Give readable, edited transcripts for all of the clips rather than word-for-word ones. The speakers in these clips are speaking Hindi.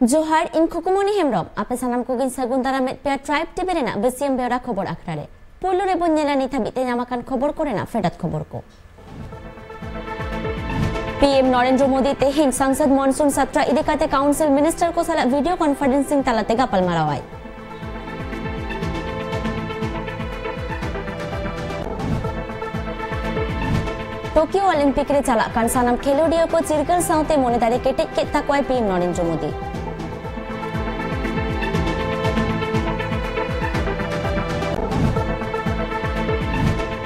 जोहार इन खुकुमनी हेमरम आपे सानाम को गिन सागुन दारा में पे ट्राइब टीवी रेना बसियम बेरा खबर आखरारे पुलु रे बन्नेला निथा बिते नामाकान खबर करेना फेडात खबर को पीएम नरेंद्र मोदी तेहिन संसद मॉनसून सत्र इदिकाते काउंसिल मिनिस्टर को साला वीडियो कॉन्फ्रेंसिंग तालाते गापल मारावाय टोक्यो ओलंपिक रे चला कान सानाम खेलोडिया को चिरकल साउते मोनेदारी केटे केता कोय पीएम नरेंद्र मोदी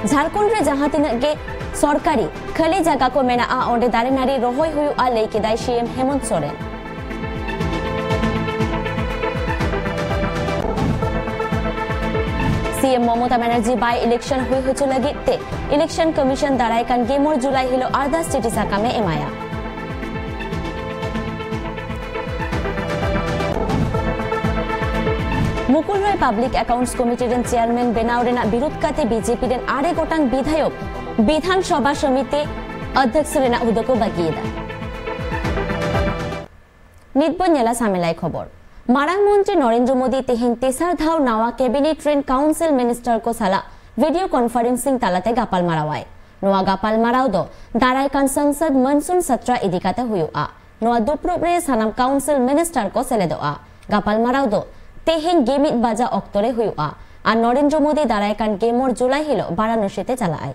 झारखंड रे जहां तिना गे सरकारी खाली जगह को मेना आ ओंडे दारे नारी रोहय हुयु आ लई केदाय CM Hemant Soren CM Mamata Banerjee by election हुई हुचु लगिते इलेक्शन कमीशन दाराय कान गेमोर जुलाई हिलो आरदास चिठी साकामे एमाया Mukul Roy public accounts committee रेन चेयरमैन बेनाव रेना विरोध काते बीजेपी रेन आरे गोटांग विधायक विधानसभा समिति अध्यक्ष रेना हुदको बागियेदा नितबन्याला सामेलाय खबर मारांग मंत्री नरेंद्र मोदी तेहिन तेसार धाव नावा कैबिनेट ट्रेन काउंसिल मिनिस्टर को साला वीडियो कॉन्फ्रेंसिंग तालाते गापाल मारावाय नोआ गापाल माराव दो दाराय कान संसद मॉनसून सत्र इदिकाते हुयु आ नोआ दुप्रुब रे सानाम काउंसिल मिनिस्टर को सेलेदो आ गापाल माराव दो तेहिन गेमित बाजा अक्तरे हुयु आ नरेंद्र मोदी दाराय कान गेमोर जुलाई हिलो वाराणसीते चलाय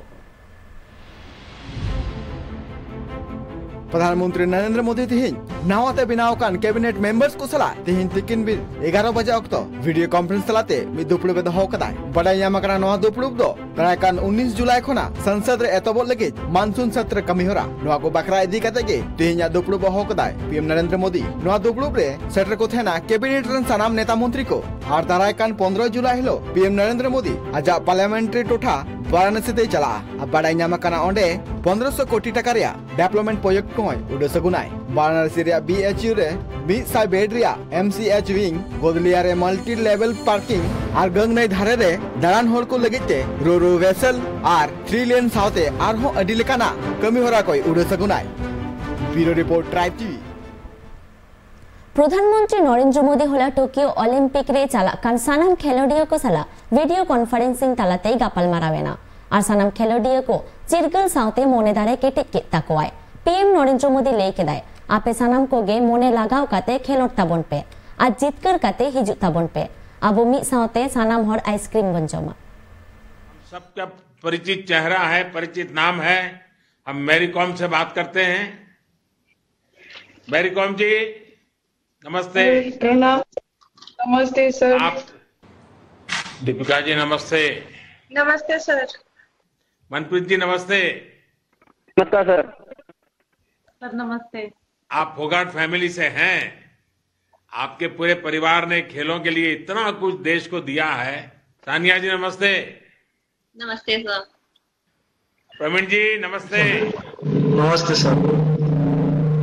प्रधानमंत्री नरेंद्र मोदी तिहिन नावाते बिनाव कान कैबिनेट मेंबर्स को सला तिहिन तिकिन बिल 11 बजे अक्तो वीडियो कॉन्फ्रेंस तलाते मि दुपड़ुब दो कदाय बडाय यामकरा नवा दुपड़ुब दो दाराय कान 19 जुलाई खना संसद रे एतबो लगे मानसून सत्र कमी होरा नवा को बकरा इदी कते गे तिहिन या दुपड़ुब हो कदाय पीएम नरेंद्र मोदी नवा दुपड़ुब रे सेटर को थेना कैबिनेट रन सनाम नेता मंत्री को आर दाराय कान 15 जुलाई हिलो पीएम नरेंद्र मोदी आजा पार्लियामेंट्री टोठा वाराणसी ते चला अब बडाय यामकरा ओंडे 1500 कोटी टका रिया डेवलपमेंट प्रोजेक्ट को उडे सगुनाय वाराणसी रे बीएचयू रे 20 बेड रिया एमसीएच विंग गोदलिया रे मल्टी लेवल पार्किंग आर गंगनई धारे रे दारान होर को लगिते रो वेसल आर 3 लेन साउते आर हो अडी लेकाना कमी होरा कोई उडे सगुनाय ब्यूरो रिपोर्ट ट्राइब टीवी प्रधानमंत्री नरेंद्र मोदी होला टोक्यो ओलंपिक रे चला कान सानाम खेलोडिया को सला वीडियो कॉन्फ्रेंसिंग तालाते गापल मारावेना आर सानाम खेलोडिया को चिरगल साउते मोनेदारे केटे केता कोय पीएम नरेंद्र मोदी ले केदाय आपे सानाम को गे मोने लगाव काते खेलोट ताबन पे आज जीतकर काते हिजु ताबन पे अब मी साउते सानाम हर आइसक्रीम बन जमा सबका परिचित चेहरा है, परिचित नाम है। हम मैरी कॉम से बात करते हैं। मैरी कॉम जी नमस्ते। प्रणाम। नमस्ते सर। आप दीपिका जी नमस्ते। नमस्ते सर। मनप्रीत जी नमस्ते। नमस्कार सर। सर नमस्ते। आप फोगाट फैमिली से हैं। आपके पूरे परिवार ने खेलों के लिए इतना कुछ देश को दिया है। सानिया जी नमस्ते। नमस्ते सर। प्रवीण जी नमस्ते। नमस्ते सर।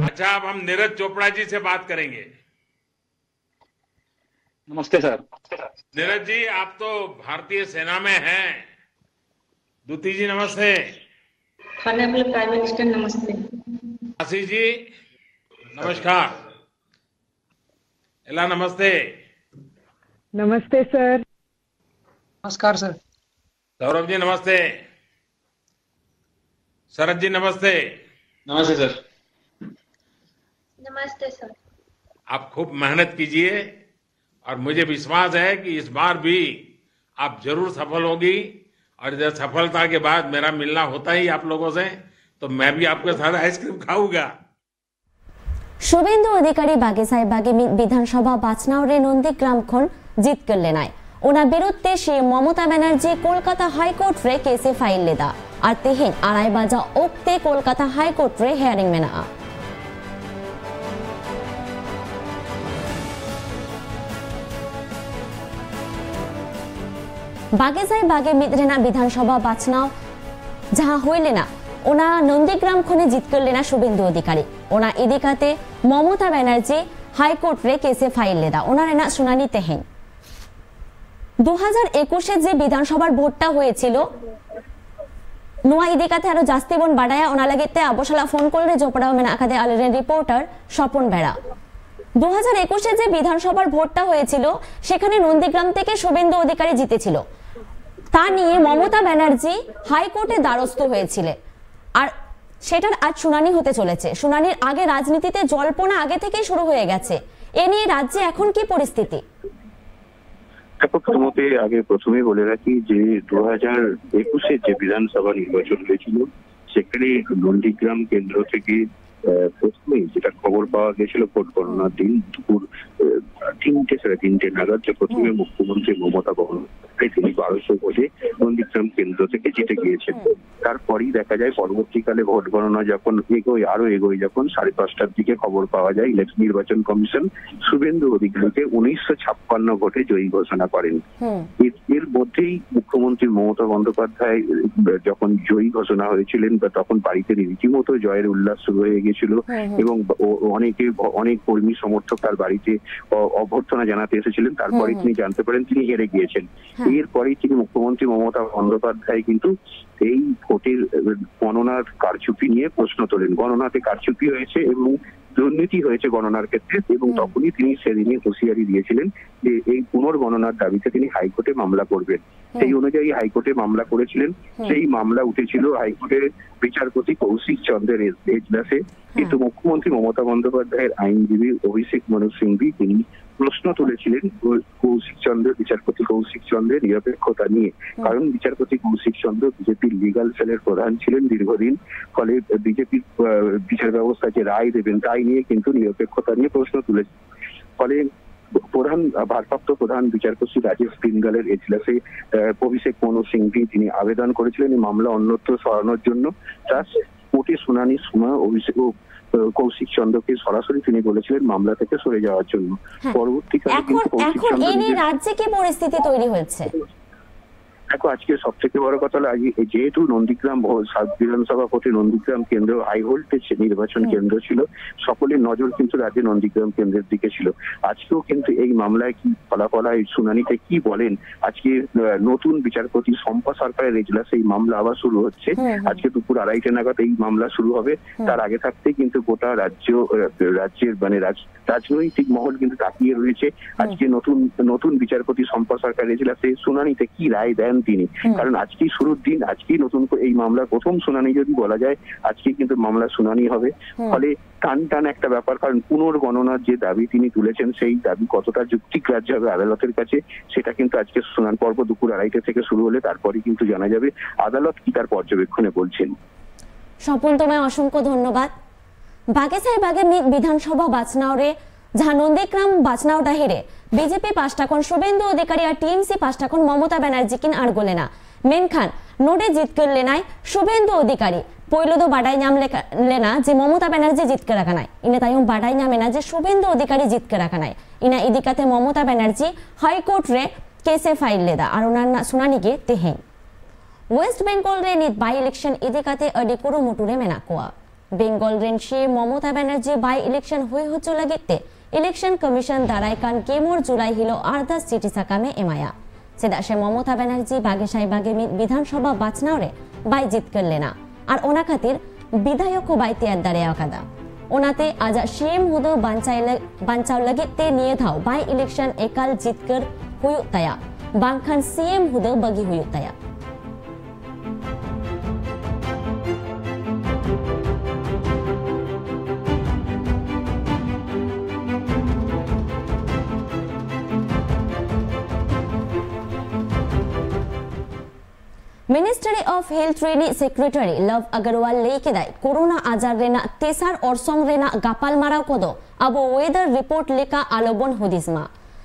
अच्छा अब हम नीरज चोपड़ा जी से बात करेंगे। नमस्ते सर। नीरज जी आप तो भारतीय सेना में हैं। दूती जी नमस्ते। ऑनरेबल प्राइम मिनिस्टर नमस्ते। आशीष जी नमस्कार। एला नमस्ते। नमस्ते सर। नमस्कार सर। सौरभ जी नमस्ते। शरद जी नमस्ते। नमस्ते सर। नमस्ते सर। आप खूब मेहनत कीजिए और मुझे विश्वास है कि इस बार भी आप जरूर सफल होगी और जब सफलता के बाद मेरा मिलना होता ही आप लोगों से तो मैं भी आपके साथ आइसक्रीम खाऊंगा। शुभेंदु अधिकारी बागे साहेब बागे विधानसभा बाचनाव रे नंदीग्राम खन जीत कर लेनाय ओना बिरुद्धे सीएम ममता बनर्जी कोलकाता हाईकोर्ट रे केसे फाइल लेदा और तेहिन आड़ाई बाजा ओक्ते कोलकाता हाईकोर्ट रे हेयरिंग मेना बागे साहेब बागे मिद्रेना विधानसभा बाचनाव जहां हुई लेना ओना नंदीग्राम खने जीत कर लेना शुभेंदु अधिकारी ओना इदिकाते ममता बनर्जी हाईकोर्ट रे केसे फाइल लेदा ओना रेना सुनानी तेहिन 2021 जे विधानसभार भोटटा হয়েছিল নোয়া ইদিকাতে আরো জাস্তি বন বাড়ায়া ওনা লাগেতে আবশালা ফোন কল রে জোপড়াও মেনা আকাদে আলেরেন রিপোর্টার স্বপন বেড়া 2021-এ যে বিধানসভার ভোটটা হয়েছিল সেখানে নন্দীগ্রাম থেকে শুভেন্দু অধিকারী জিতেছিল, তা নিয়ে মমতা ব্যানার্জি হাইকোর্টে দ্বারস্থ হয়েছিলেন। আর সেটার আজ শুনানি হতে চলেছে। শুনানির আগে রাজনীতিতে জল্পনা আগে থেকেই শুরু হয়ে গেছে। এ নিয়ে রাজ্যে এখন কি পরিস্থিতি? প্রথমে বলে রাখি যে 2021-এ যে বিধানসভা নির্বাচন হয়েছিল সেখানে নন্দীগ্রাম কেন্দ্র থেকে প্রথমেই যেটা খবর পাওয়া গেছিল ভোট গণনার দিন দুপুর 3-3:30 নাগাদ যে প্রথমে মুখ্যমন্ত্রী মমতা বন্দ্যোপাধ্যায় তিনি 1200 ভোটে নন্দীগ্রাম কেন্দ্র থেকে জিতে গিয়েছেন। তারপরই দেখা যায় পরবর্তীকালে ভোট গণনা যখন এগোয় যখন 5:30টার দিকে খবর পাওয়া যায় নির্বাচন কমিশন শুভেন্দু অধিকারীকে 1956 ভোটে জয়ী ঘোষণা করেন। এর মধ্যেই মুখ্যমন্ত্রী মমতা বন্দ্যোপাধ্যায় যখন জয়ী ঘোষণা হয়েছিলেন তখন বাড়িতে রীতিমতো জয়ের উল্লাস শুরু হয়ে গেছিল এবং অনেক কর্মী সমর্থক তার বাড়িতে অভ্যর্থনা জানাতে এসেছিলেন। তারপরে তিনি জানতে পারেন তিনি হেরে গিয়েছেন। এরপরেই তিনি মুখ্যমন্ত্রী মমতা বন্দ্যোপাধ্যায় কিন্তু এই ভোটের গণনার কারচুপি নিয়ে প্রশ্ন তোলেন। গণনাতে কারচুপি হয়েছে এবং দুর্নীতি হয়েছে গণনার ক্ষেত্রে, এবং তখনই তিনি সেদিনই হুঁশিয়ারি দিয়েছিলেন যে এই পুনর্গণনার দাবিতে তিনি হাইকোর্টে মামলা করবেন। সেই অনুযায়ী হাইকোর্টে মামলা করেছিলেন। সেই মামলা উঠেছিল হাইকোর্টের বিচারপতি কৌশিক চন্দ্রের এজলাসে, কিন্তু মুখ্যমন্ত্রী মমতা বন্দ্যোপাধ্যায়ের আইনজীবী অভিষেক মনু সিংভি তিনি প্রশ্ন তুলেছিলেন বিচারপতি কৌশিক চন্দ্রের নিরপেক্ষতা নিয়ে। কারণ বিচারপতি কৌশিক চন্দ্র বিজেপির লিগাল সেলের প্রধান ছিলেন দীর্ঘদিন, ফলে বিজেপির বিচার ব্যবস্থা যে রায় দেবেন তাই নিয়ে কিন্তু নিরপেক্ষতা নিয়ে প্রশ্ন তুলেছেন। ফলে ভারপ্রাপ্ত প্রধান বিচারপতি রাজেশ বিন্দালের এজলাসে অভিষেক মনু সিংভি তিনি আবেদন করেছিলেন এই মামলা অন্যত্র সরানোর জন্য। কোর্টে শুনানির সময় অভিষেক কৌশিক চন্দ্রকে সরাসরি তিনি বলেছিলেন মামলা থেকে সরে যাওয়ার জন্য। পরবর্তীকালে এখন এই নিয়ে রাজ্যে কি পরিস্থিতি তৈরি হয়েছে? দেখো, আজকে সব থেকে বড় কথা হলো যেহেতু নন্দীগ্রাম বিধানসভা ভোটে নন্দীগ্রাম কেন্দ্র হাই ভোল্টেজ নির্বাচন কেন্দ্র ছিল, সকলের নজর কিন্তু রাজ্যে নন্দীগ্রাম কেন্দ্রের দিকে ছিল। আজকেও কিন্তু এই মামলায় কি ফলাফল হয়, শুনানিতে কি বলেন, আজকে নতুন বিচারপতি শম্পা সরকারের এজলাসে এই মামলা আবার শুরু হচ্ছে। আজকে দুপুর 2:30 নাগাদ এই মামলা শুরু হবে। তার আগে থাকতেই কিন্তু গোটা রাজ্যের মানে রাজনৈতিক মহল কিন্তু তাকিয়ে রয়েছে আজকে নতুন বিচারপতি শম্পা সরকারের এজলাসে শুনানিতে কি রায় দেন তিনি। কারণ আজকেই শুরুর দিন, আজকেই নতুন এই মামলার প্রথম শুনানি যদি বলা যায়, আজকে কিন্তু মামলার শুনানি হবে। ফলে টান একটা ব্যাপার, কারণ পুনর্গণনার যে দাবি তিনি তুলেছেন সেই দাবি কতটা যুক্তিগ্রাহ্য হবে আদালতের কাছে সেটা কিন্তু আজকে শুনানি পর্ব দুপুর 2:30 থেকে শুরু হলে তারপরে কিন্তু জানা যাবে আদালত কি তার পর্যবেক্ষণে বলছেন। স্বপন, তোমায় অসংখ্য ধন্যবাদ। বাগেসাই বাগে বিধানসভা বাছনাওরে जहां नंदीग्राम बाचनाव डाहिरे बीजेपी 5 टाकन शुभेंदु अधिकारी और टीएमसी 5 टाकन ममता बनर्जी किन आड़गो लेना मेनखान नोडे जीत कर लेना शुभेंदु अधिकारी पहले तो बाडाई नाम लेना जे ममता बनर्जी जीत कर रखा इन्हें तायम बाडाई नाम लेना जे शुभेंदु अधिकारी जीत कर रखा इन्हें इदिकाते ममता बनर्जी हाईकोर्ट रे केसे फाइल लेदा और उनार सुनानी के तेहें वेस्ट बेंगल रे नित बाई इलेक्शन इदिकाते अडी कुरुमुटुरे मेनाकोआ बेंगल रेन शे ममता बनर्जी बाई इलेक्शन हुए हो चुलागिते इलेक्शन कमिशन दाराय कान केमोर जुलाई हिलो आर्दा सिटी साकामे एमाया सेदा शे ममता बनर्जी बागेशाई बागे विधानसभा बाचनाव रे बाई जीत कर लेना और ओना खातिर विधायक को बाई तैयार दाड़े आकादा ओनाते आज सीएम हुदो बांचाव लगिते निये थाव बाई इलेक्शन एकाल जीत कर हुयु तया बांखान सीएम हुदो बगी हुयु तया मिनिस्ट्री ऑफ हेल्थ रेनी सेक्रेटरी लव अग्रवाल लेकेदाय कोरोना आजार रेना तेसार ओरसोंग रेना गापाल माराव कोदो अब वेदर रिपोर्ट लेका आलोबन हुदिसमा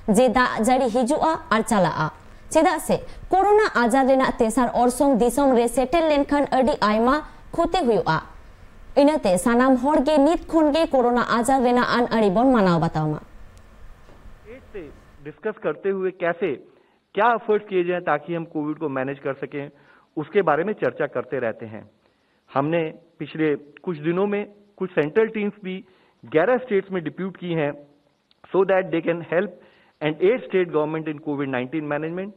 जे दा जड़ी हिजुआ और चलाआ चेदा से कोरोना आजार रेना तेसार ओरसोंग दिसोम रे सेटल लेनखान अडी आयमा खुते हुआ इनते सानाम होड़गे नित खोनगे कोरोना आजार रेना आन अड़ीबन मानाव बताओमा डिस्कस करते हुए कैसे क्या एफर्ट्स किए जाएं ताकि हम कोविड को मैनेज कर सकें उसके बारे में चर्चा करते रहते हैं। हमने पिछले कुछ दिनों में कुछ सेंट्रल टीम्स भी 11 स्टेट्स में डिप्यूट की हैं so that they can help and aid state government in कोविड-19 मैनेजमेंट,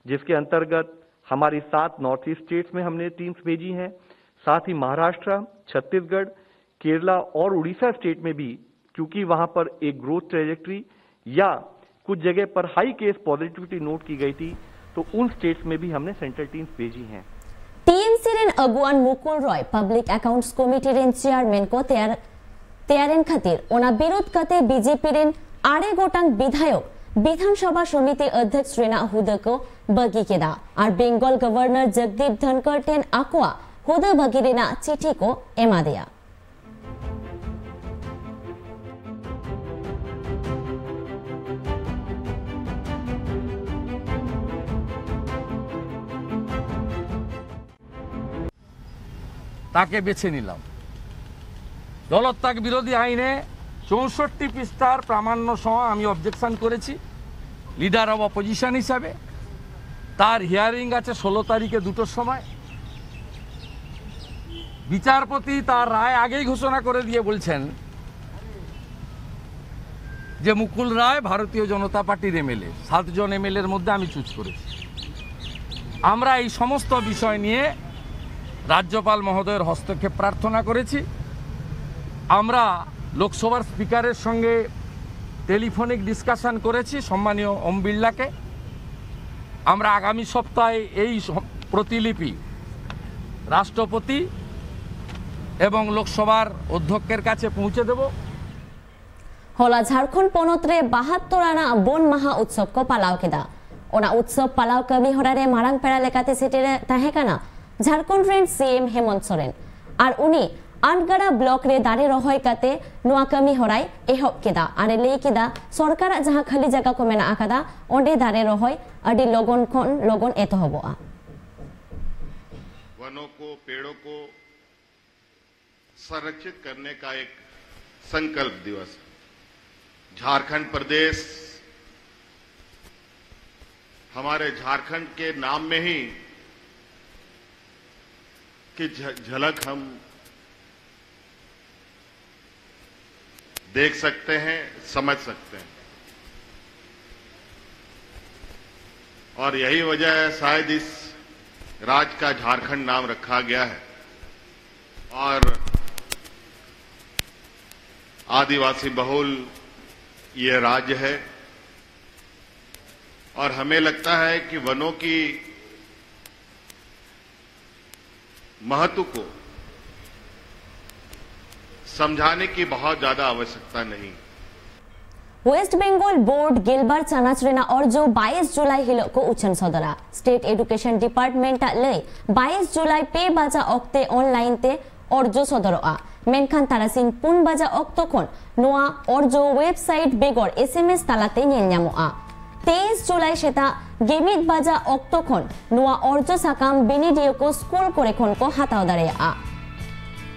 जिसके अंतर्गत हमारी 7 नॉर्थ ईस्ट स्टेट्स में हमने टीम्स भेजी हैं। साथ ही महाराष्ट्र, छत्तीसगढ़, केरला और उड़ीसा स्टेट में भी क्योंकि वहां पर एक ग्रोथ ट्रेजेक्ट्री या कुछ जगह पर हाई केस पॉजिटिविटी नोट की गई थी, तो उन स्टेट्स में भी हमने सेंट्रल टीम्स भेजी हैं। टीएमसी रेन अगुआन Mukul Roy public accounts committee रेन चेयरमैन को तैयारेन खातिर ओना विरोध कते बीजेपी रेन 8 गोटांग विधायक विधानसभा समिति अध्यक्ष रेना हुदा को बगी केदा और बेंगल गवर्नर जगदीप धनखड़ टेन आकुआ हुदा बगी रेना चिठी को एमा दिया। তাকে বেছে নিলাম। দলত্যাগ বিরোধী আইনে 64 পৃষ্ঠার প্রামাণ্য সহ আমি অবজেকশন করেছি লিডার অব অপোজিশন হিসাবে। তার হিয়ারিং আছে 16 তারিখে 2টোর সময়। বিচারপতি তার রায় আগেই ঘোষণা করে দিয়ে বলছেন যে মুকুল রায় ভারতীয় জনতা পার্টির এমএলএ, 7 জন এমএলএর মধ্যে আমি চুজ করেছি। আমরা এই সমস্ত বিষয় নিয়ে রাজ্যপাল মহোদয়ের হস্তক্ষেপ প্রার্থনা করেছি। আমরা লোকসভার স্পিকারের সঙ্গে টেলিফোনিক ডিসকাশন করেছি সম্মানীয় ওম বিড়লাকে। আমরা আগামী সপ্তাহে এই প্রতিলিপি রাষ্ট্রপতি এবং লোকসভার অধ্যক্ষের কাছে পৌঁছে দেব। होला झारखंड पोनोत रे 72 आना बोन महा उत्सव को पालाव केदा। ओना उत्सव पालाव कमी होरारे मारांग पेड़ा लेकाते सिटीरे ताहेकाना झारखंड रेन सीएम हेमंत सोरेन और उनी आनगड़ा ब्लॉक रे दारे रहोय काते नुआ कमी होराय एहब केदा आरे लेई केदा सरकार जहां खाली जगह को मेना आकादा ओंडे दारे रहोय अडी लोगन खन लोगन एतहबोआ। वनों को पेड़ों को संरक्षित करने का एक संकल्प दिवस। झारखंड प्रदेश हमारे झारखंड के नाम में ही की झलक हम देख सकते हैं, समझ सकते हैं। और यही वजह है शायद इस राज्य का झारखंड नाम रखा गया है। और आदिवासी बहुल ये राज्य है और हमें लगता है कि वनों की महत्व को समझाने की बहुत ज्यादा आवश्यकता नहीं। वेस्ट बेंगल बोर्ड गिलबार चानाचरेना और जो 22 जुलाई हिलो को उचन सदरा स्टेट एडुकेशन डिपार्टमेंट ले 22 जुलाई पे बाजा ऑक्ते ऑनलाइन ते और जो सदरोआ मेनखान तारासिंग पुन बाजा ऑक्तो कोन नोआ और जो वेबसाइट बेगोर एसएमएस तालाते नेल ᱧᱟᱢᱚᱜᱼᱟ। 23 जुलाई सेता गेमित बाजा ऑक्तो कोन नोआ और जो साकाम बेनिडियो को स्कूल करे कोन को हाताव दाड़ेया।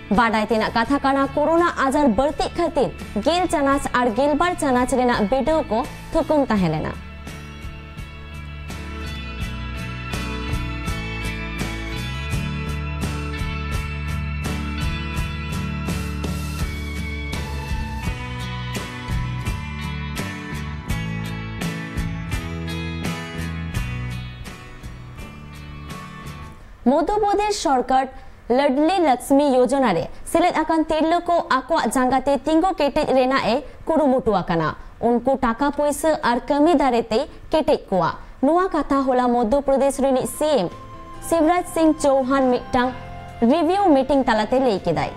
बाडाय तेना कथा काना कोरोना आजार बढ़ती खातिर गेल चानाच और गेलबार चानाच रेना वीडियो को थुकुम ताहेलेना। मध्यप्रदेश सरकार लडली लक्ष्मी योजना रे सेलेद आकान तिरलो को आको जांगाते तिंगो केटेज रेना ए कुरुमुटु आकाना उनको टाका पैसा और कमी दारेते केटेज कोआ नुआ कथा होला मध्य प्रदेश रेनी सीएम शिवराज सिंह चौहान मिटांग रिव्यू मीटिंग तालाते लेई केदाय।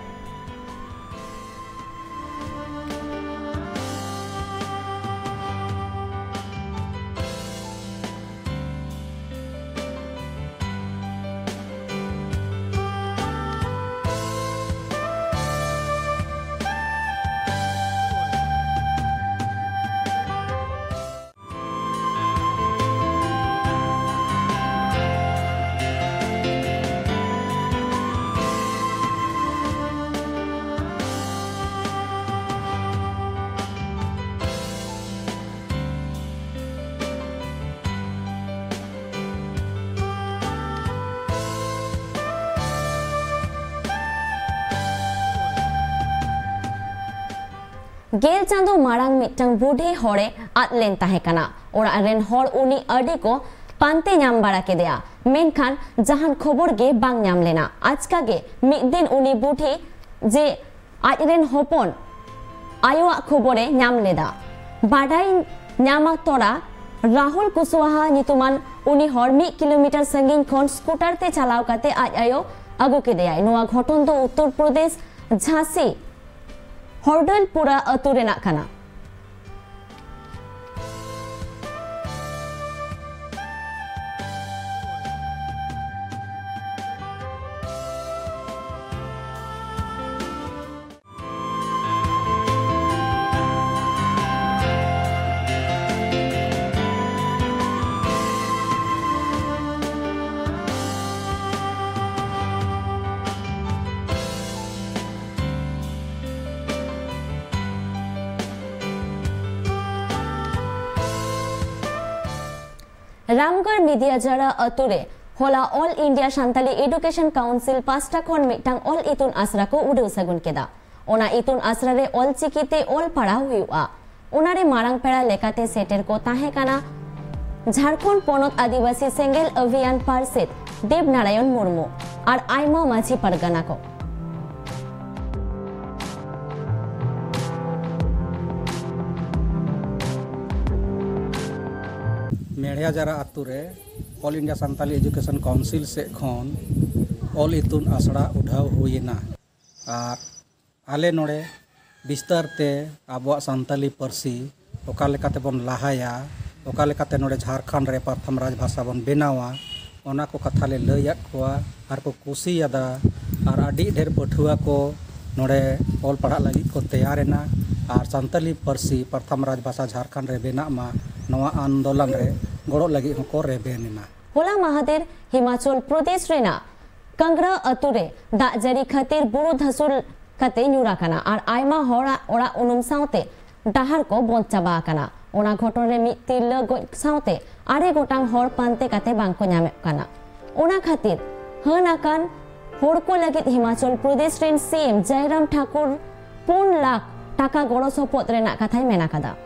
गेल चांदो मारांग मिटंग बुढ़े होड़े आदलेन ताहेकाना ओरा रेन होड़ उनी अडी को पांते नाम बाड़ा के दिया मेनखान जहान खबर गे बांग नाम लेना आज का गे मिद दिन उनी बुढ़ी जे आज रेन होपन आयोआ खबरे नाम लेदा बाडाई नामा तोरा राहुल कुशवाहा नितुमान उनी हर 1 किलोमीटर संगीन खन स्कूटर ते चलाव काते आज आयो आगु केदेयाय नोआ घटन दो उत्तर प्रदेश झांसी हरडलपुरा अतु रेना काना। रामगढ़ मीडिया जरा अतुरे होला all India Santali education council 5टा खन मिटांग ऑल इतुन आसरा को उडौ सगुन केदा ओना इतुन आसरा रे ऑल चिकीते ऑल पढ़ा हुआ ओनारे मारांग पेड़ा लेकाते सेटर को ताहे काना झारखंड पोनत आदिवासी सेंगेल अभियान पारसेत देव नारायण मुर्मू और आयमा माझी परगना को मेढ़िया जरा आतु रे ऑल इंडिया सान्ताली एजुकेशन काउंसिल से खन ऑल इतुन आसड़ा उठाव हुईना और आले नोड़े विस्तार ते आबो सान्ताली पारसी ओका लेकाते बन लाहाया ओका लेकाते नोड़े झारखंड रे प्रथम राजभाषा बन बेनावा ओना को कथा ले लैयाद कोआ आर को कुसियादा और आडी ढेर पठुआ को नोड़े ऑल पढ़ा लगी को तैयारेना और सान्ताली पारसी प्रथम राजभाषा झारखंड रे बेना मा नवा आंदोलन रे गड़ो लगी को रेबेनिना होला महादेर हिमाचल प्रदेश रेना कंगरा अतुरे दाग जारी खातिर बुरु धसुल कते नुरा काना और आयमा होड़ा ओड़ा उनुम साउते डाहार को बंद चाबा काना ओना घटन रे मि तिरला गoj साउते आरे गोटांग हर पानते कते बांको ᱧᱟᱢᱮ काना ओना खातिर हन आकान होड़ को लगित हिमाचल प्रदेश रेन सीएम जयराम ठाकुर 4 लाख टाका गड़ो सपोद रेना कथाय मेना कादा।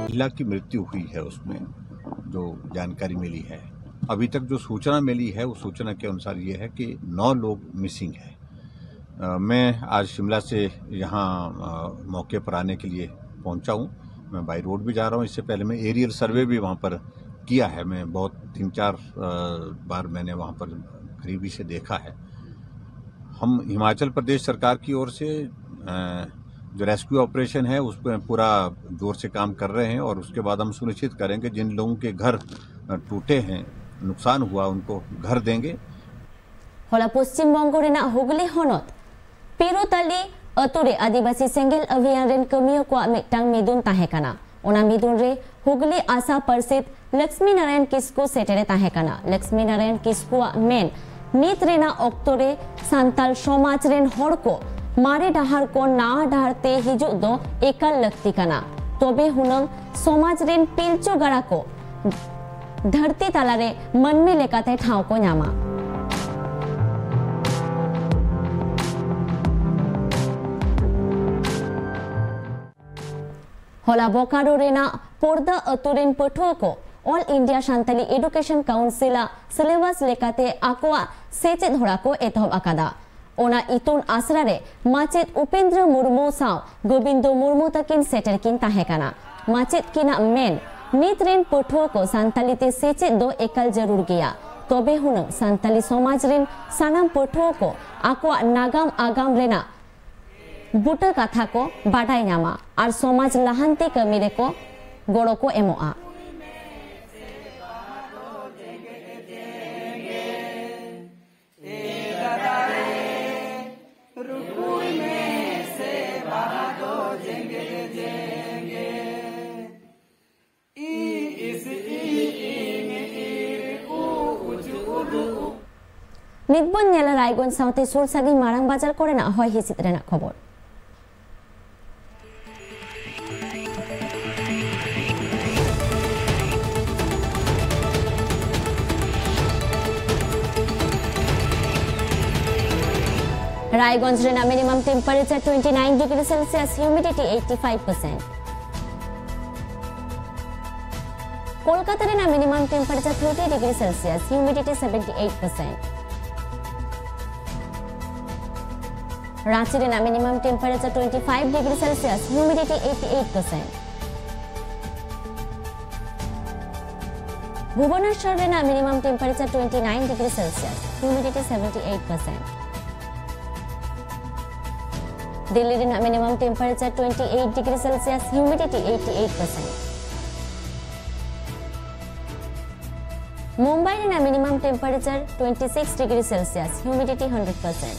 महिला की मृत्यु हुई है उसमें जो जानकारी मिली है। अभी तक जो सूचना मिली है उस सूचना के अनुसार ये है कि 9 लोग मिसिंग है। मैं आज शिमला से यहाँ मौके पर आने के लिए पहुँचा हूँ। मैं बाई रोड भी जा रहा हूँ। इससे पहले मैं एरियल सर्वे भी वहाँ पर किया है। मैं बहुत 3-4 बार मैंने वहाँ पर करीबी से देखा है। हम हिमाचल प्रदेश सरकार की ओर से जो रेस्क्यू ऑपरेशन है उस पर पूरा जोर से काम कर रहे हैं और उसके बाद हम सुनिश्चित करेंगे जिन लोगों के घर टूटे हैं, नुकसान हुआ, उनको घर देंगे। होला पश्चिम बंग रेना हुगली हनत पेरोताली अतुरे आदिवासी सेंगेल अभियान रेन कमियो को मिटांग मिदुन ताहे काना ओना मिदुन रे हुगली आशा परिषद लक्ष्मी नारायण किस्कू सेटेरे ताहे काना। लक्ष्मी नारायण किस्कू मेन नित रेना ऑक्टोरे सांताल समाज रेन हड़ को मारे डाहार को नावा डाहार ते हिजु दो एकाल लक्ति काना तबे हुनंग समाज रेन पिलचो गाड़ा को धरती तालारे मनमे लेकाते ठाव को ᱧᱟᱢᱟ। होला बोकारो रेना पोर्दा अतुरेन पठुआ को all India Santali education council syllabus लेकाते आकोआ सेचेद होड़ा को एतहब आकादा। ओना इतुन आसरा रे माचेद उपेंद्र मुर्मू साव गोविंदो मुर्मू तकिन सेटर किन ताहे काना। माचेद किना मेन नित रेन पठुआ को सान्ताली ते सेचेद दो एकाल जरूर गया तबे हुनंग सान्ताली समाज रेन सानाम पठुआ को आकोआ नागाम आगाम रेना बुटा कथा को बाडाय ᱧᱟᱢᱟ और समाज लाहांती कमी रे को गड़ो को एमोआ। नितबन नेला रायगंज साउथे सुर सागिन मारांग बाजार करेना हय हिसिद रेना खबर। रायगंज रेना minimum temperature 29 degree Celsius, humidity 85%। Kolkata रेना minimum temperature 30 degree Celsius humidity 78%। Ranchi रेना minimum temperature 25 degree Celsius humidity 88%। Bhubaneswar रेना minimum temperature 29 degree Celsius humidity 78%। Delhi रेना minimum temperature 28 degree Celsius humidity 88%। Mumbai रेना minimum temperature 26 degree Celsius humidity 100%।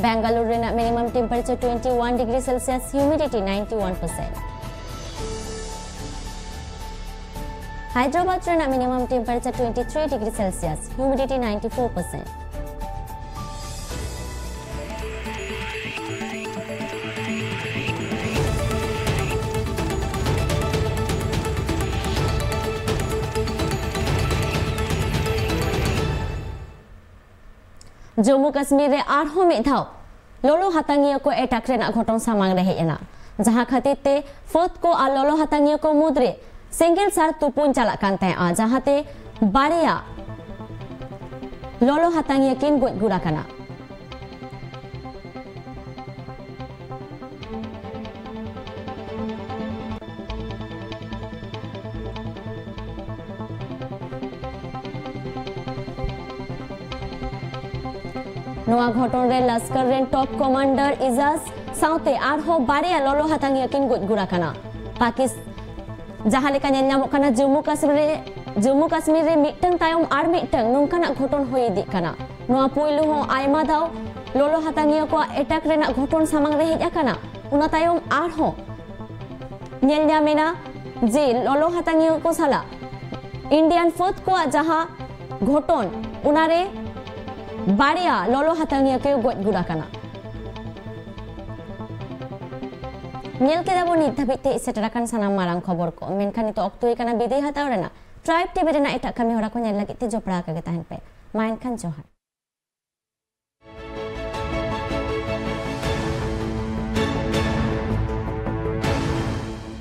Bengaluru रेना minimum temperature 21 degree Celsius humidity 91%। Hyderabad रेना minimum temperature 23 degree Celsius humidity 94%। Jammu Kashmir रे आरहों में धाव लोलो हातांगिया को एटाक रेना घटन सामांग रे हेजना जहां खातिर ते फोत को आ लोलो हातांगिया को मुद्रे सेंगेल सार तुपुन चला कानते आ जहाते बारिया लोलो हातांगिया किन गोज गुड़ा कना। नोआ घटन रे लश्कर रेन टॉप कमांडर इजाज साउते आरहो बारिया लोलो हातांगिया किन गोज गुड़ा कना। पाकिस्तान जहां लेका नेल नामो कना जम्मू कश्मीर रे मिटन तायम आर मिटन नोंकाना घटन होई दि कना। नोआ पुइलु हो आयमा दाव लोलो हातांगिया को एटाक रेना घटन सामांग रे हेज आकाना। उना तायम आरहो नेल नामेना जे लोलो हातांगिया को साला इंडियन फोर्थ को जहां घटन उनारे बारिया लोलो हातांगिया के गोज गुड़ा कना। नेल केदा बो नित धाबिते सेटराकान सानाम मारांग खबर को मेनखान नितो अक्तो एकाना बिदे हाताव रेना ट्राइब टीवी रेना एटा कमी हरा को नेल लागिते जोपड़ा का ताहन पे माइनखान जोहार।